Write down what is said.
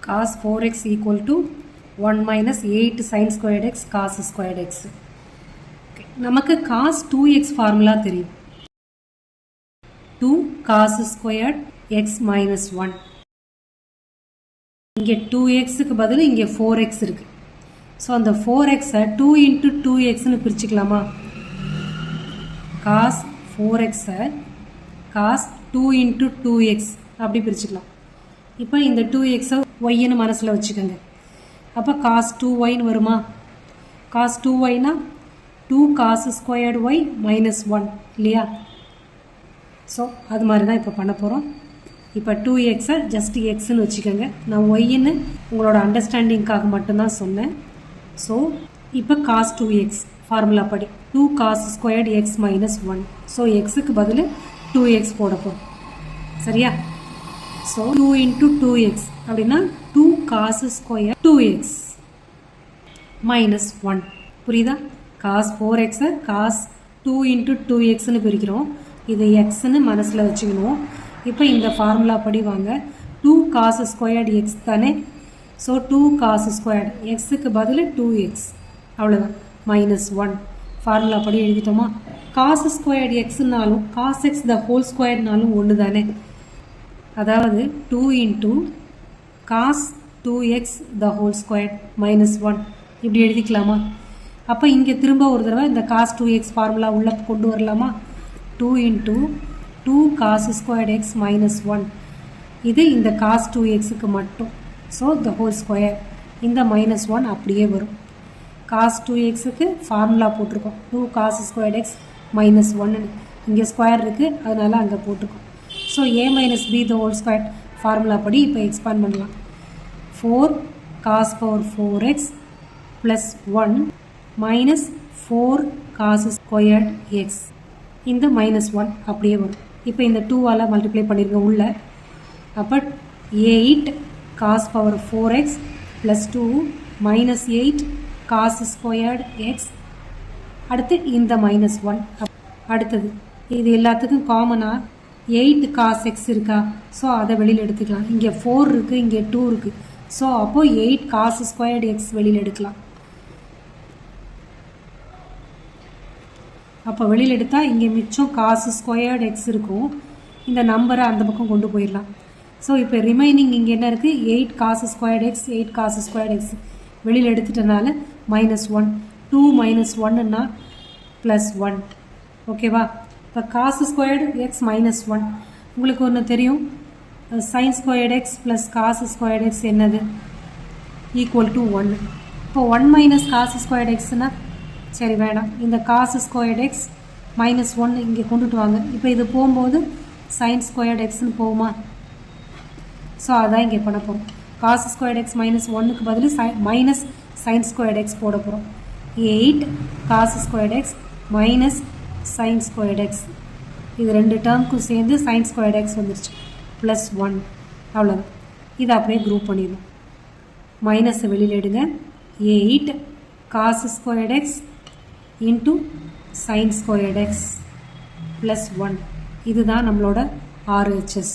cos 4x equal to 1 minus 8 sin squared x cos squared x. Okay. நமக்கு cos 2x formula தெரியும். 2 cos squared x minus 1. இங்கே 2x க்கு பதில் இங்கே 4x இருக்கு. ஸோ அந்த 4x 2 into 2xன்னு பிரிச்சுக்கலாமா? cos 4x cos 2 into 2x அப்படி பிரிச்சுக்கலாம். இப்போ இந்த 2x yன்னு மனசில் வச்சுக்கோங்க. அப்போ cos 2yன்னு வருமா? cos 2yனா 2 cos squared y minus 1 இல்லையா? ஸோ அது மாதிரி தான் இப்போ பண்ண போகிறோம். இப்போ 2x ஜஸ்ட் எக்ஸ்ன்னு வச்சுக்கோங்க. நான் ஒய்ன்னு உங்களோட அண்டர்ஸ்டாண்டிங்காக மட்டும்தான் சொன்னேன். ஸோ இப்போ cos 2x ஃபார்முலா படி 2 cos squared x minus 1. So எக்ஸுக்கு பதில் 2x போட போகிறோம். சரியா? ஸோ 2 into 2x அப்படின்னா 2 cos squared 2x minus 1. புரியுதா? cos 4x cos 2 into 2xன்னு பிரிக்கிறோம். இது எக்ஸ்ன்னு மனசில் வச்சுக்கணும். இப்போ இந்த ஃபார்முலா படி வாங்க. 2 cos squared x தானே? ஸோ 2 cos squared எக்ஸுக்கு பதில் 2x அவ்வளோதான் minus 1 ஃபார்முலா படி எழுதிட்டோமா? cos squared xனாலும் cos x the whole squareனாலும் ஒன்று தானே? அதாவது 2 into cos 2x the whole square minus 1 இப்படி எழுதிக்கலாமா? அப்போ இங்கே திரும்ப ஒரு தடவை இந்த cos 2x ஃபார்முலா உள்ளே கொண்டு வரலாமா? 2 into 2 cos squared x minus 1 இது இந்த cos 2xக்கு மட்டும். ஸோ the whole square இந்த minus 1 அப்படியே வரும். cos 2xக்கு ஃபார்முலா போட்டிருக்கோம் 2 cos squared x minus 1 இங்கே ஸ்கொயர் இருக்குது அதனால் அங்கே போட்டிருக்கோம். So a minus b the whole square formula படி இப்போ எக்ஸ்பாண்ட் பண்ணலாம். 4 cos power 4x plus 1 minus 4 cos squared x இந்த minus 1 அப்படியே வரும். இப்போ இந்த 2ஆல் மல்டிப்ளை பண்ணியிருக்கோம் உள்ள. அப்போ 8 cos power 4x plus 2 minus 8 cos squared x அடுத்து இந்த minus 1. அடுத்தது இது எல்லாத்துக்கும் காமனாக 8 cos x இருக்கா? ஸோ அதை வெளியில் எடுத்துக்கலாம். இங்கே 4 இருக்குது, இங்கே 2 இருக்குது. ஸோ அப்போது 8 cos squared x வெளியில் எடுக்கலாம். அப்போ வெளியில் எடுத்தால் இங்கே மிச்சம் cos squared x இருக்கும். இந்த நம்பரை அந்த பக்கம் கொண்டு போயிடலாம். ஸோ இப்போ ரிமைனிங் இங்கே என்ன இருக்குது? 8 cos squared x 8 cos squared x வெளியில் எடுத்துட்டனால minus 1 2 minus 1ன்னா plus 1. ஓகேவா? இப்போ cos squared x minus 1 உங்களுக்கு ஒன்று தெரியும். sin squared x plus cos squared x என்னது? equal to 1. இப்போ 1 minus cos squared xனா சரி வேணாம். இந்த cos squared x minus 1 இங்கே கொண்டுட்டு வாங்க. இப்போ இது போகும்போது sin squared xன்னு போகுமா? ஸோ அதான் இங்கே பண்ண போகிறோம். cos squared x minus 1க்கு பதில் மைனஸ் sin squared x போட போகிறோம். 8 cos squared x minus sin squared x இது ரெண்டு டேர்முக்கும் சேர்ந்து sin squared x வந்துருச்சு ப்ளஸ் 1 அவ்வளோதான். இதை அப்படியே குரூப் பண்ணிடணும். மைனஸை வெளியில் எடுங்க. 8 cos squared x into sin squared x plus 1 இதுதான் நம்மளோட RHS.